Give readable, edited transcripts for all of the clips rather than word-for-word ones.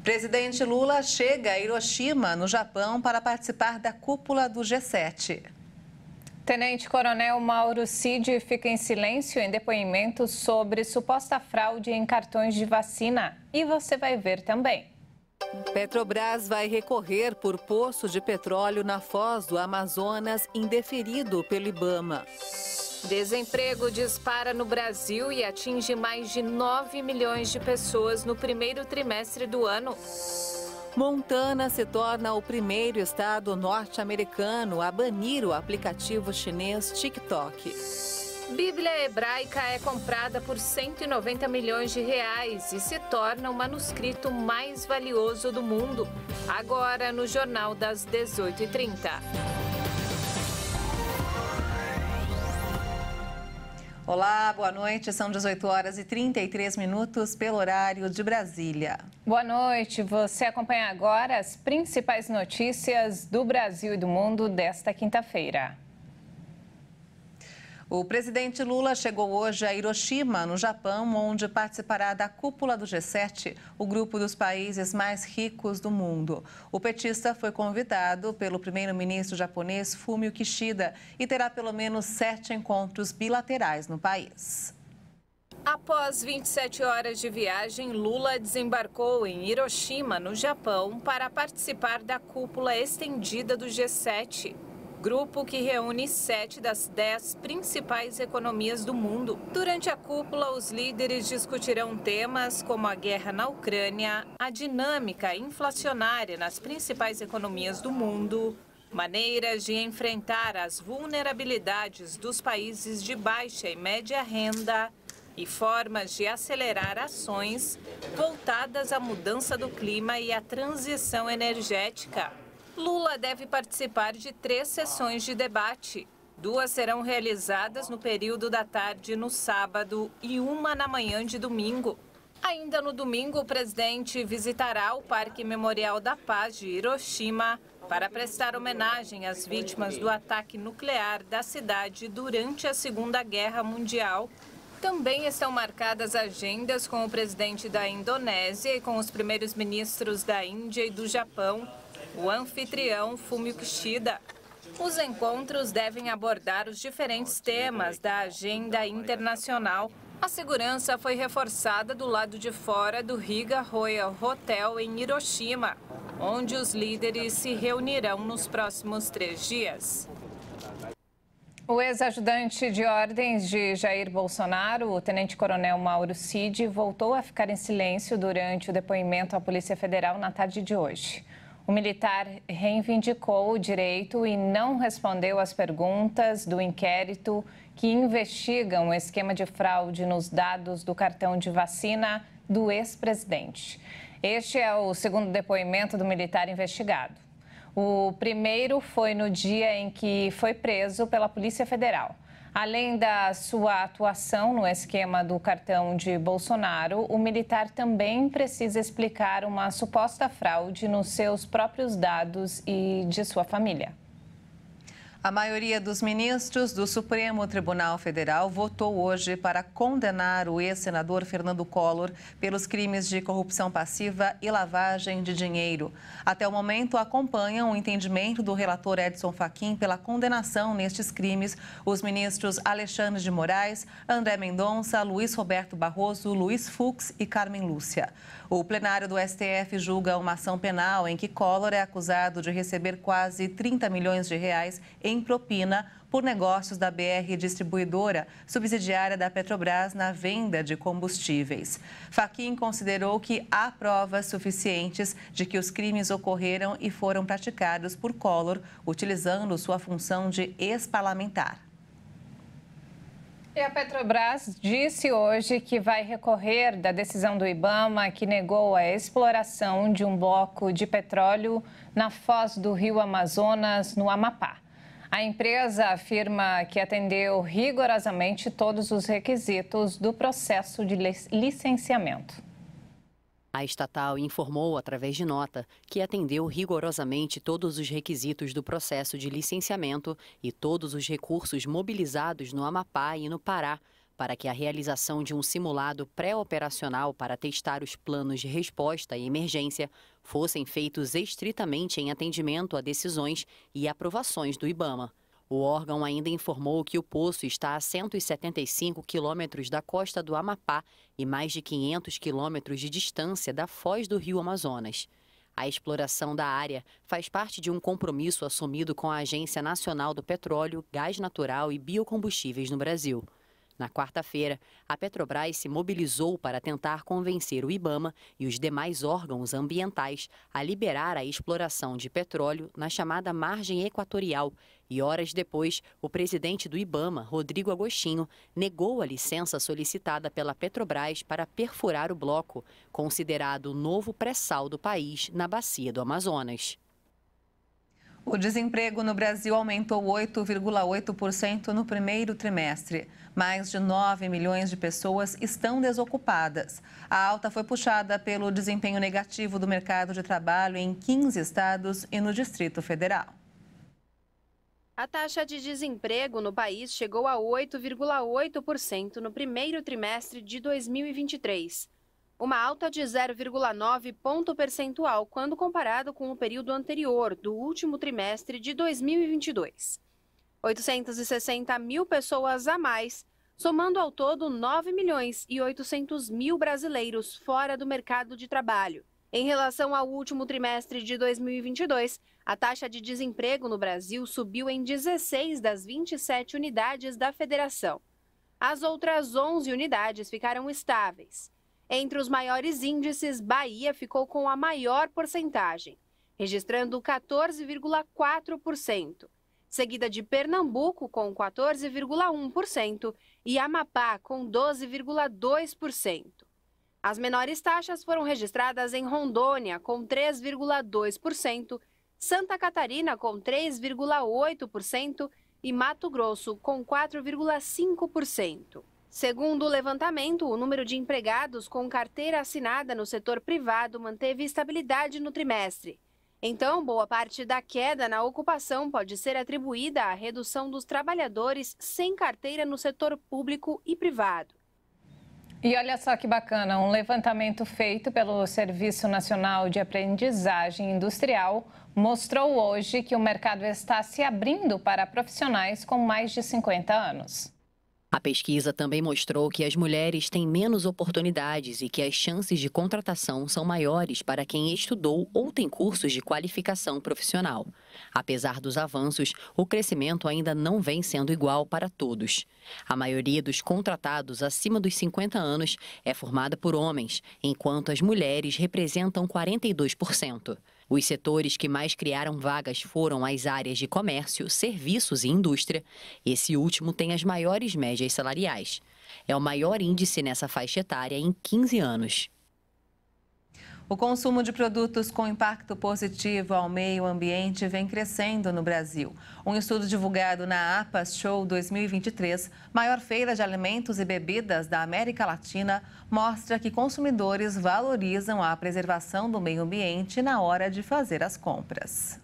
Presidente Lula chega a Hiroshima, no Japão, para participar da cúpula do G7. Tenente-Coronel Mauro Cid fica em silêncio em depoimento sobre suposta fraude em cartões de vacina. E você vai ver também. Petrobras vai recorrer por poço de petróleo na foz do Amazonas indeferido pelo IBAMA. Desemprego dispara no Brasil e atinge mais de 9 milhões de pessoas no primeiro trimestre do ano. Montana se torna o primeiro estado norte-americano a banir o aplicativo chinês TikTok. Bíblia hebraica é comprada por 190 milhões de reais e se torna o manuscrito mais valioso do mundo. Agora no Jornal das 18h30. Olá, boa noite. São 18h33 pelo horário de Brasília. Boa noite. Você acompanha agora as principais notícias do Brasil e do mundo desta quinta-feira. O presidente Lula chegou hoje a Hiroshima, no Japão, onde participará da cúpula do G7, o grupo dos países mais ricos do mundo. O petista foi convidado pelo primeiro-ministro japonês Fumio Kishida e terá pelo menos 7 encontros bilaterais no país. Após 27 horas de viagem, Lula desembarcou em Hiroshima, no Japão, para participar da cúpula estendida do G7. Grupo que reúne 7 das 10 principais economias do mundo. Durante a cúpula, os líderes discutirão temas como a guerra na Ucrânia, a dinâmica inflacionária nas principais economias do mundo, maneiras de enfrentar as vulnerabilidades dos países de baixa e média renda e formas de acelerar ações voltadas à mudança do clima e à transição energética. Lula deve participar de 3 sessões de debate. 2 serão realizadas no período da tarde no sábado e 1 na manhã de domingo. Ainda no domingo, o presidente visitará o Parque Memorial da Paz de Hiroshima para prestar homenagem às vítimas do ataque nuclear da cidade durante a Segunda Guerra Mundial. Também estão marcadas agendas com o presidente da Indonésia e com os primeiros ministros da Índia e do Japão, o anfitrião Fumio Kishida. Os encontros devem abordar os diferentes temas da agenda internacional. A segurança foi reforçada do lado de fora do Riga Royal Hotel em Hiroshima, onde os líderes se reunirão nos próximos 3 dias. O ex-ajudante de ordens de Jair Bolsonaro, o tenente-coronel Mauro Cid, voltou a ficar em silêncio durante o depoimento à Polícia Federal na tarde de hoje. O militar reivindicou o direito e não respondeu às perguntas do inquérito que investigam o esquema de fraude nos dados do cartão de vacina do ex-presidente. Este é o segundo depoimento do militar investigado. O primeiro foi no dia em que foi preso pela Polícia Federal. Além da sua atuação no esquema do cartão de Bolsonaro, o militar também precisa explicar uma suposta fraude nos seus próprios dados e de sua família. A maioria dos ministros do Supremo Tribunal Federal votou hoje para condenar o ex-senador Fernando Collor pelos crimes de corrupção passiva e lavagem de dinheiro. Até o momento, acompanham o entendimento do relator Edson Fachin pela condenação nestes crimes os ministros Alexandre de Moraes, André Mendonça, Luiz Roberto Barroso, Luiz Fux e Carmen Lúcia. O plenário do STF julga uma ação penal em que Collor é acusado de receber quase 30 milhões de reais em propina por negócios da BR Distribuidora, subsidiária da Petrobras, na venda de combustíveis. Fachin considerou que há provas suficientes de que os crimes ocorreram e foram praticados por Collor, utilizando sua função de ex-parlamentar. E a Petrobras disse hoje que vai recorrer da decisão do IBAMA que negou a exploração de um bloco de petróleo na foz do rio Amazonas, no Amapá. A empresa afirma que atendeu rigorosamente todos os requisitos do processo de licenciamento. A estatal informou, através de nota, que atendeu rigorosamente todos os requisitos do processo de licenciamento e todos os recursos mobilizados no Amapá e no Pará para que a realização de um simulado pré-operacional para testar os planos de resposta e emergência fossem feitos estritamente em atendimento a decisões e aprovações do IBAMA. O órgão ainda informou que o poço está a 175 quilômetros da costa do Amapá e mais de 500 quilômetros de distância da foz do Rio Amazonas. A exploração da área faz parte de um compromisso assumido com a Agência Nacional do Petróleo, Gás Natural e Biocombustíveis no Brasil. Na quarta-feira, a Petrobras se mobilizou para tentar convencer o IBAMA e os demais órgãos ambientais a liberar a exploração de petróleo na chamada margem equatorial. E horas depois, o presidente do IBAMA, Rodrigo Agostinho, negou a licença solicitada pela Petrobras para perfurar o bloco, considerado o novo pré-sal do país na bacia do Amazonas. O desemprego no Brasil aumentou 8,8% no primeiro trimestre. Mais de 9 milhões de pessoas estão desocupadas. A alta foi puxada pelo desempenho negativo do mercado de trabalho em 15 estados e no Distrito Federal. A taxa de desemprego no país chegou a 8,8% no primeiro trimestre de 2023. Uma alta de 0,9 ponto percentual quando comparado com o período anterior, do último trimestre de 2022. 860 mil pessoas a mais, somando ao todo 9 milhões e 800 mil brasileiros fora do mercado de trabalho. Em relação ao último trimestre de 2022, a taxa de desemprego no Brasil subiu em 16 das 27 unidades da federação. As outras 11 unidades ficaram estáveis. Entre os maiores índices, Bahia ficou com a maior porcentagem, registrando 14,4%, seguida de Pernambuco com 14,1% e Amapá com 12,2%. As menores taxas foram registradas em Rondônia com 3,2%, Santa Catarina com 3,8% e Mato Grosso com 4,5%. Segundo o levantamento, o número de empregados com carteira assinada no setor privado manteve estabilidade no trimestre. Então, boa parte da queda na ocupação pode ser atribuída à redução dos trabalhadores sem carteira no setor público e privado. E olha só que bacana, um levantamento feito pelo Serviço Nacional de Aprendizagem Industrial mostrou hoje que o mercado está se abrindo para profissionais com mais de 50 anos. A pesquisa também mostrou que as mulheres têm menos oportunidades e que as chances de contratação são maiores para quem estudou ou tem cursos de qualificação profissional. Apesar dos avanços, o crescimento ainda não vem sendo igual para todos. A maioria dos contratados acima dos 50 anos é formada por homens, enquanto as mulheres representam 42%. Os setores que mais criaram vagas foram as áreas de comércio, serviços e indústria. Esse último tem as maiores médias salariais. É o maior índice nessa faixa etária em 15 anos. O consumo de produtos com impacto positivo ao meio ambiente vem crescendo no Brasil. Um estudo divulgado na APAS Show 2023, maior feira de alimentos e bebidas da América Latina, mostra que consumidores valorizam a preservação do meio ambiente na hora de fazer as compras.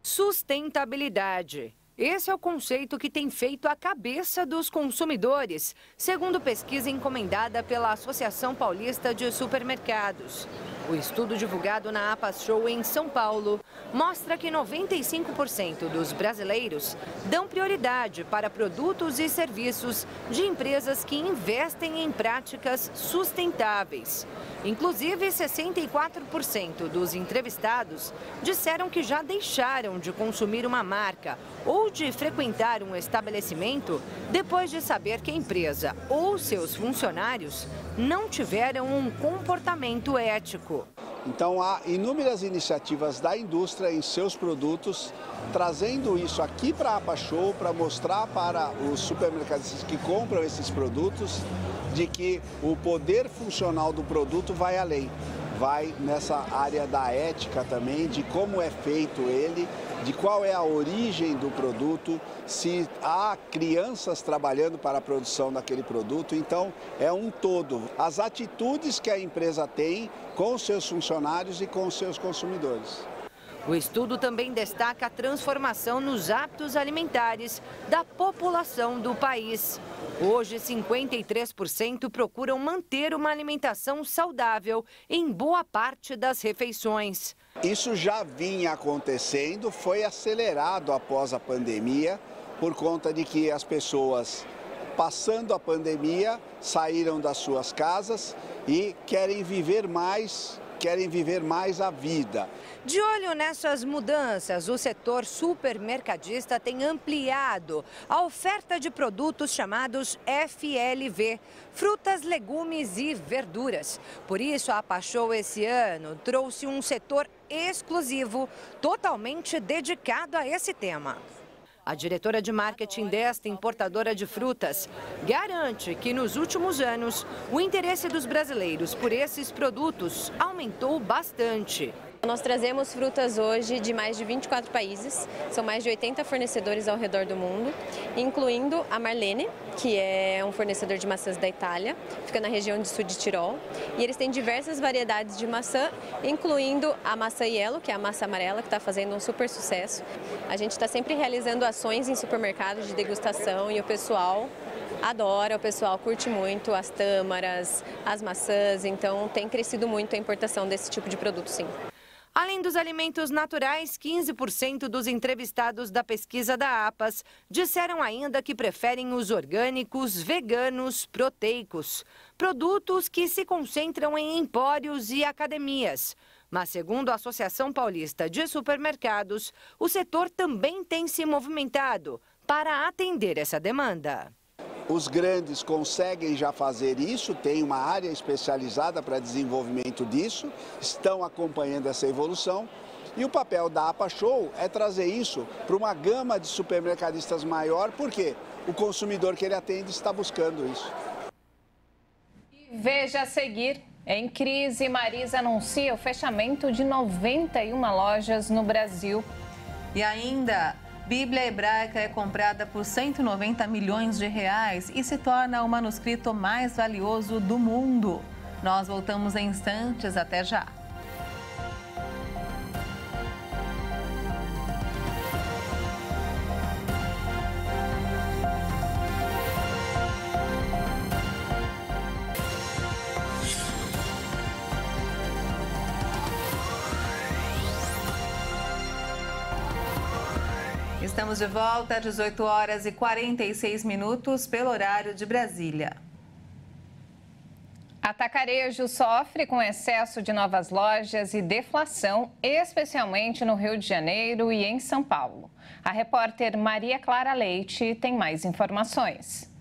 Sustentabilidade. Esse é o conceito que tem feito a cabeça dos consumidores, segundo pesquisa encomendada pela Associação Paulista de Supermercados. O estudo divulgado na APAS Show em São Paulo mostra que 95% dos brasileiros dão prioridade para produtos e serviços de empresas que investem em práticas sustentáveis. Inclusive, 64% dos entrevistados disseram que já deixaram de consumir uma marca ou de frequentar um estabelecimento depois de saber que a empresa ou seus funcionários não tiveram um comportamento ético. Então, há inúmeras iniciativas da indústria em seus produtos, trazendo isso aqui para a APAS Show, para mostrar para os supermercadistas que compram esses produtos, de que o poder funcional do produto vai além. Vai nessa área da ética também, de como é feito ele, de qual é a origem do produto, se há crianças trabalhando para a produção daquele produto. Então, é um todo. As atitudes que a empresa tem com os seus funcionários e com os seus consumidores. O estudo também destaca a transformação nos hábitos alimentares da população do país. Hoje, 53% procuram manter uma alimentação saudável em boa parte das refeições. Isso já vinha acontecendo, foi acelerado após a pandemia, por conta de que as pessoas, passando a pandemia, saíram das suas casas e querem viver mais a vida. De olho nessas mudanças, o setor supermercadista tem ampliado a oferta de produtos chamados FLV, frutas, legumes e verduras. Por isso, a APAShow esse ano trouxe um setor exclusivo, totalmente dedicado a esse tema. A diretora de marketing desta importadora de frutas garante que nos últimos anos o interesse dos brasileiros por esses produtos aumentou bastante. Nós trazemos frutas hoje de mais de 24 países, são mais de 80 fornecedores ao redor do mundo, incluindo a Marlene, que é um fornecedor de maçãs da Itália, fica na região de sul de Tirol, e eles têm diversas variedades de maçã, incluindo a maçã Yellow, que é a maçã amarela, que está fazendo um super sucesso. A gente está sempre realizando ações em supermercados de degustação e o pessoal adora, o pessoal curte muito as tâmaras, as maçãs, então tem crescido muito a importação desse tipo de produto, sim. Além dos alimentos naturais, 15% dos entrevistados da pesquisa da APAS disseram ainda que preferem os orgânicos, veganos, proteicos, produtos que se concentram em empórios e academias. Mas, segundo a Associação Paulista de Supermercados, o setor também tem se movimentado para atender essa demanda. Os grandes conseguem já fazer isso, tem uma área especializada para desenvolvimento disso, estão acompanhando essa evolução. E o papel da APAShow é trazer isso para uma gama de supermercadistas maior, porque o consumidor que ele atende está buscando isso. Veja a seguir. Em crise, Marisa anuncia o fechamento de 91 lojas no Brasil. E ainda, Bíblia hebraica é comprada por 190 milhões de reais e se torna o manuscrito mais valioso do mundo. Nós voltamos em instantes, até já. Estamos de volta às 18 horas e 46 minutos pelo horário de Brasília. Atacarejo sofre com excesso de novas lojas e deflação, especialmente no Rio de Janeiro e em São Paulo. A repórter Maria Clara Leite tem mais informações.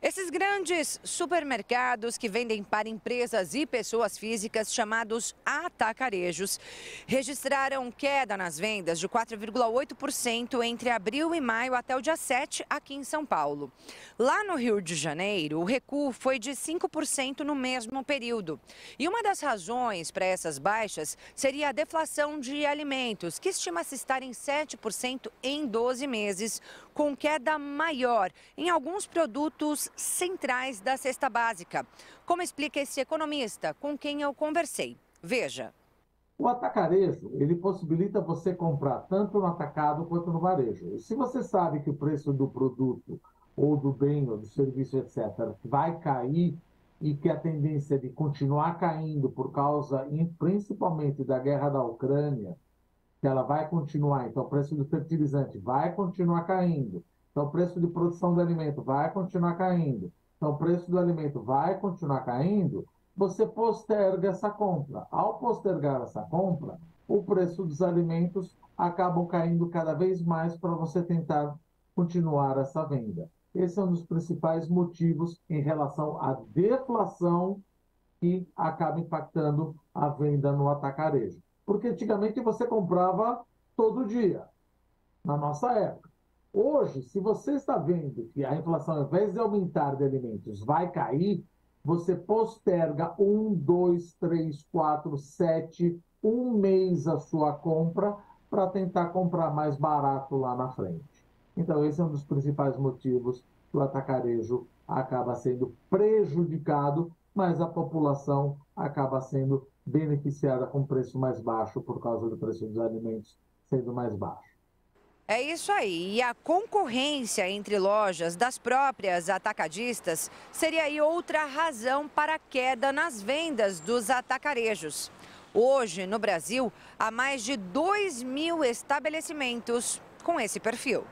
Esses grandes supermercados que vendem para empresas e pessoas físicas, chamados atacarejos, registraram queda nas vendas de 4,8% entre abril e maio até o dia 7 aqui em São Paulo. Lá no Rio de Janeiro, o recuo foi de 5% no mesmo período. E uma das razões para essas baixas seria a deflação de alimentos, que estima-se estar em 7% em 12 meses, com queda maior em alguns produtos centrais da cesta básica. Como explica esse economista com quem eu conversei. Veja. O atacarejo, ele possibilita você comprar tanto no atacado quanto no varejo. E se você sabe que o preço do produto, ou do bem, ou do serviço, etc., vai cair e que a tendência é de continuar caindo por causa, principalmente, da guerra da Ucrânia, que ela vai continuar, então o preço do fertilizante vai continuar caindo, então o preço de produção do alimento vai continuar caindo, então o preço do alimento vai continuar caindo, você posterga essa compra. Ao postergar essa compra, o preço dos alimentos acabam caindo cada vez mais para você tentar continuar essa venda. Esse é um dos principais motivos em relação à deflação que acaba impactando a venda no atacarejo. Porque antigamente você comprava todo dia, na nossa época. Hoje, se você está vendo que a inflação, ao invés de aumentar de alimentos, vai cair, você posterga 1, 2, 3, 4, 7, um mês a sua compra para tentar comprar mais barato lá na frente. Então, esse é um dos principais motivos que o atacarejo acaba sendo prejudicado, mas a população acaba sendo beneficiada com preço mais baixo por causa do preço dos alimentos sendo mais baixo. É isso aí. E a concorrência entre lojas das próprias atacadistas seria aí outra razão para a queda nas vendas dos atacarejos. Hoje, no Brasil, há mais de 2.000 estabelecimentos com esse perfil.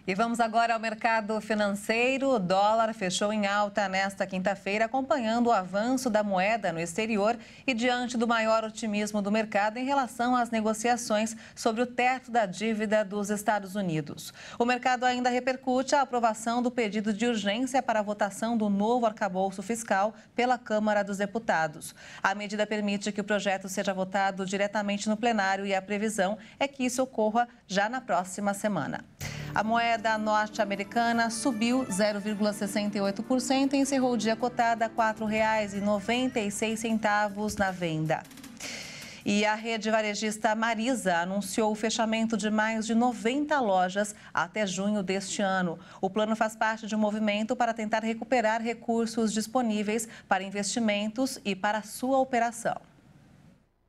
E vamos agora ao mercado financeiro. O dólar fechou em alta nesta quinta-feira, acompanhando o avanço da moeda no exterior e diante do maior otimismo do mercado em relação às negociações sobre o teto da dívida dos Estados Unidos. O mercado ainda repercute a aprovação do pedido de urgência para a votação do novo arcabouço fiscal pela Câmara dos Deputados. A medida permite que o projeto seja votado diretamente no plenário e a previsão é que isso ocorra já na próxima semana. A moeda norte-americana subiu 0,68% e encerrou o dia cotada a R$ 4,96 na venda. E a rede varejista Marisa anunciou o fechamento de mais de 90 lojas até junho deste ano. O plano faz parte de um movimento para tentar recuperar recursos disponíveis para investimentos e para sua operação.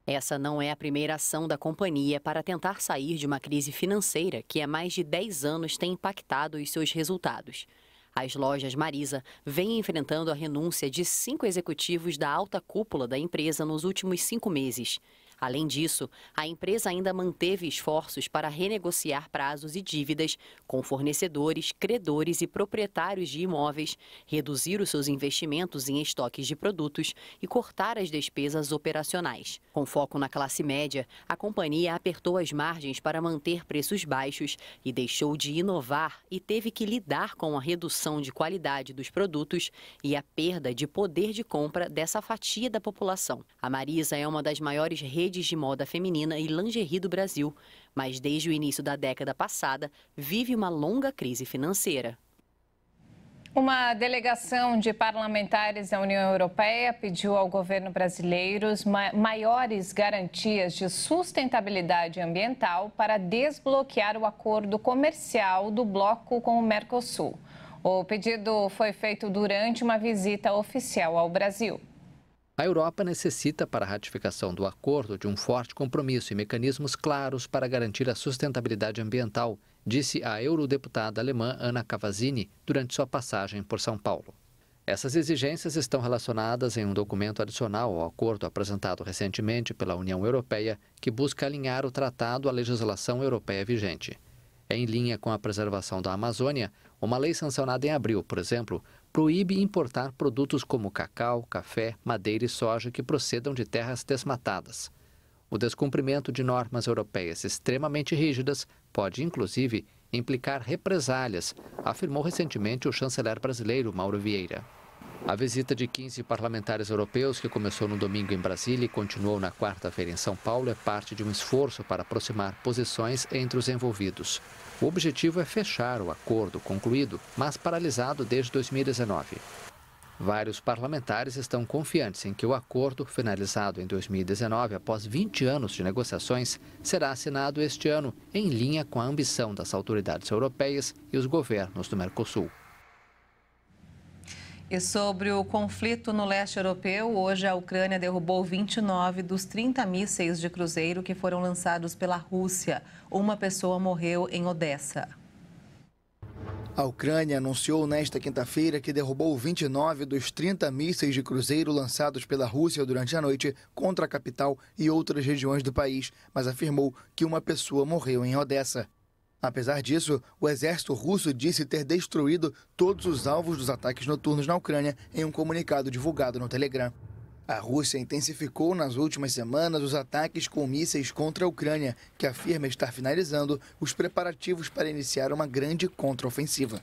Essa não é a primeira ação da companhia para tentar sair de uma crise financeira que há mais de 10 anos tem impactado os seus resultados. As lojas Marisa vêm enfrentando a renúncia de 5 executivos da alta cúpula da empresa nos últimos 5 meses. Além disso, a empresa ainda manteve esforços para renegociar prazos e dívidas com fornecedores, credores e proprietários de imóveis, reduzir os seus investimentos em estoques de produtos e cortar as despesas operacionais. Com foco na classe média, a companhia apertou as margens para manter preços baixos e deixou de inovar e teve que lidar com a redução de qualidade dos produtos e a perda de poder de compra dessa fatia da população. A Marisa é uma das maiores redes de moda feminina e lingerie do Brasil, mas desde o início da década passada vive uma longa crise financeira. Uma delegação de parlamentares da União Europeia pediu ao governo brasileiro maiores garantias de sustentabilidade ambiental para desbloquear o acordo comercial do bloco com o Mercosul. O pedido foi feito durante uma visita oficial ao Brasil. A Europa necessita, para a ratificação do acordo, de um forte compromisso e mecanismos claros para garantir a sustentabilidade ambiental, disse a eurodeputada alemã Anna Cavazzini durante sua passagem por São Paulo. Essas exigências estão relacionadas em um documento adicional ao acordo apresentado recentemente pela União Europeia, que busca alinhar o tratado à legislação europeia vigente. Em linha com a preservação da Amazônia, uma lei sancionada em abril, por exemplo, proíbe importar produtos como cacau, café, madeira e soja que procedam de terras desmatadas. O descumprimento de normas europeias extremamente rígidas pode, inclusive, implicar represálias, afirmou recentemente o chanceler brasileiro Mauro Vieira. A visita de 15 parlamentares europeus, que começou no domingo em Brasília e continuou na quarta-feira em São Paulo, é parte de um esforço para aproximar posições entre os envolvidos. O objetivo é fechar o acordo concluído, mas paralisado desde 2019. Vários parlamentares estão confiantes em que o acordo, finalizado em 2019 após 20 anos de negociações, será assinado este ano, em linha com a ambição das autoridades europeias e os governos do Mercosul. E sobre o conflito no leste europeu, hoje a Ucrânia derrubou 29 dos 30 mísseis de cruzeiro que foram lançados pela Rússia. Uma pessoa morreu em Odessa. A Ucrânia anunciou nesta quinta-feira que derrubou 29 dos 30 mísseis de cruzeiro lançados pela Rússia durante a noite contra a capital e outras regiões do país, mas afirmou que uma pessoa morreu em Odessa. Apesar disso, o exército russo disse ter destruído todos os alvos dos ataques noturnos na Ucrânia em um comunicado divulgado no Telegram. A Rússia intensificou nas últimas semanas os ataques com mísseis contra a Ucrânia, que afirma estar finalizando os preparativos para iniciar uma grande contraofensiva.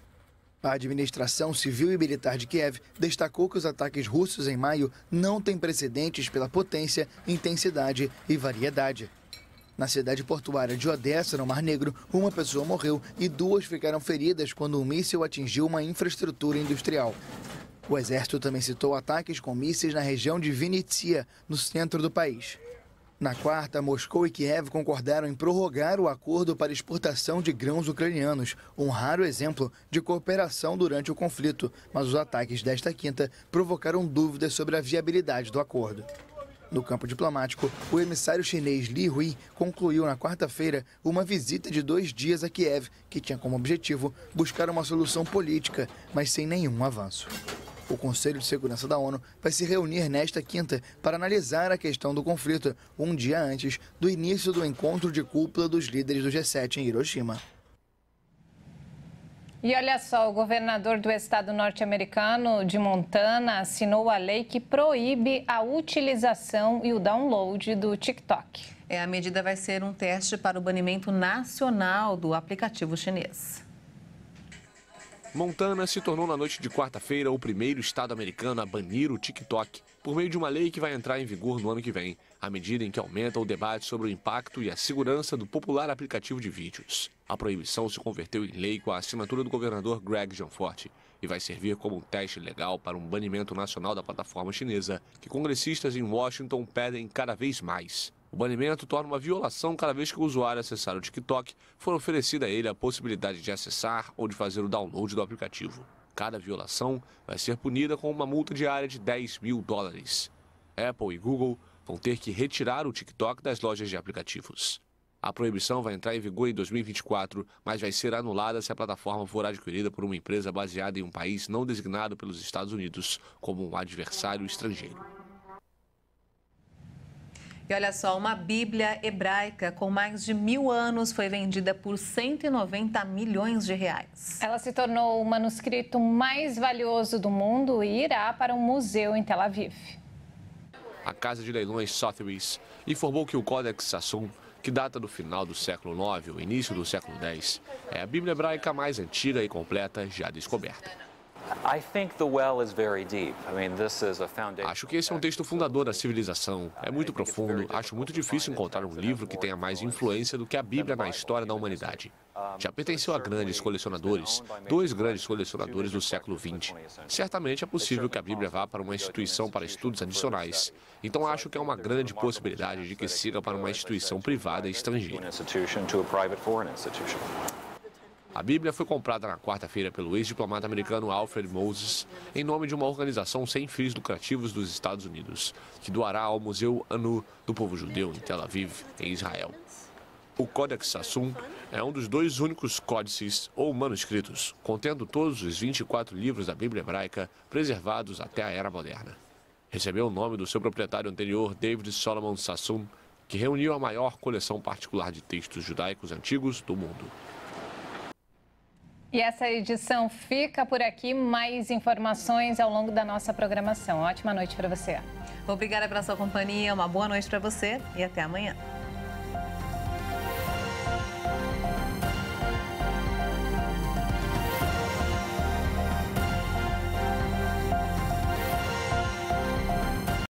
A administração civil e militar de Kiev destacou que os ataques russos em maio não têm precedentes pela potência, intensidade e variedade. Na cidade portuária de Odessa, no Mar Negro, uma pessoa morreu e 2 ficaram feridas quando um míssil atingiu uma infraestrutura industrial. O exército também citou ataques com mísseis na região de Vinnytsia, no centro do país. Na quarta, Moscou e Kiev concordaram em prorrogar o acordo para exportação de grãos ucranianos, um raro exemplo de cooperação durante o conflito, mas os ataques desta quinta provocaram dúvidas sobre a viabilidade do acordo. No campo diplomático, o emissário chinês Li Hui concluiu na quarta-feira uma visita de 2 dias a Kiev, que tinha como objetivo buscar uma solução política, mas sem nenhum avanço. O Conselho de Segurança da ONU vai se reunir nesta quinta para analisar a questão do conflito, um dia antes do início do encontro de cúpula dos líderes do G7 em Hiroshima. E olha só, o governador do estado norte-americano de Montana assinou a lei que proíbe a utilização e o download do TikTok. A medida vai ser um teste para o banimento nacional do aplicativo chinês. Montana se tornou na noite de quarta-feira o primeiro estado americano a banir o TikTok, por meio de uma lei que vai entrar em vigor no ano que vem, à medida em que aumenta o debate sobre o impacto e a segurança do popular aplicativo de vídeos. A proibição se converteu em lei com a assinatura do governador Greg Gianforte e vai servir como um teste legal para um banimento nacional da plataforma chinesa, que congressistas em Washington pedem cada vez mais. O banimento torna uma violação cada vez que o usuário acessar o TikTok for oferecida a ele a possibilidade de acessar ou de fazer o download do aplicativo. Cada violação vai ser punida com uma multa diária de $10.000. Apple e Google vão ter que retirar o TikTok das lojas de aplicativos. A proibição vai entrar em vigor em 2024, mas vai ser anulada se a plataforma for adquirida por uma empresa baseada em um país não designado pelos Estados Unidos como um adversário estrangeiro. E olha só, uma Bíblia hebraica com mais de 1000 anos foi vendida por 190 milhões de reais. Ela se tornou o manuscrito mais valioso do mundo e irá para um museu em Tel Aviv. A casa de leilões Sotheby's informou que o Codex Sassoon, que data do final do século IX ou início do século X, é a Bíblia hebraica mais antiga e completa já descoberta. Acho que esse é um texto fundador da civilização. É muito profundo. Acho muito difícil encontrar um livro que tenha mais influência do que a Bíblia na história da humanidade. Já pertenceu a grandes colecionadores, 2 grandes colecionadores do século XX. Certamente é possível que a Bíblia vá para uma instituição para estudos adicionais. Então acho que é uma grande possibilidade de que siga para uma instituição privada e estrangeira. A Bíblia foi comprada na quarta-feira pelo ex-diplomata americano Alfred Moses em nome de uma organização sem fins lucrativos dos Estados Unidos, que doará ao Museu Anu do Povo Judeu em Tel Aviv, em Israel. O Codex Sassoon é um dos 2 únicos códices ou manuscritos, contendo todos os 24 livros da Bíblia hebraica preservados até a Era Moderna. Recebeu o nome do seu proprietário anterior, David Solomon Sassoon, que reuniu a maior coleção particular de textos judaicos antigos do mundo. E essa edição fica por aqui. Mais informações ao longo da nossa programação. Ótima noite para você. Obrigada pela sua companhia, uma boa noite para você e até amanhã.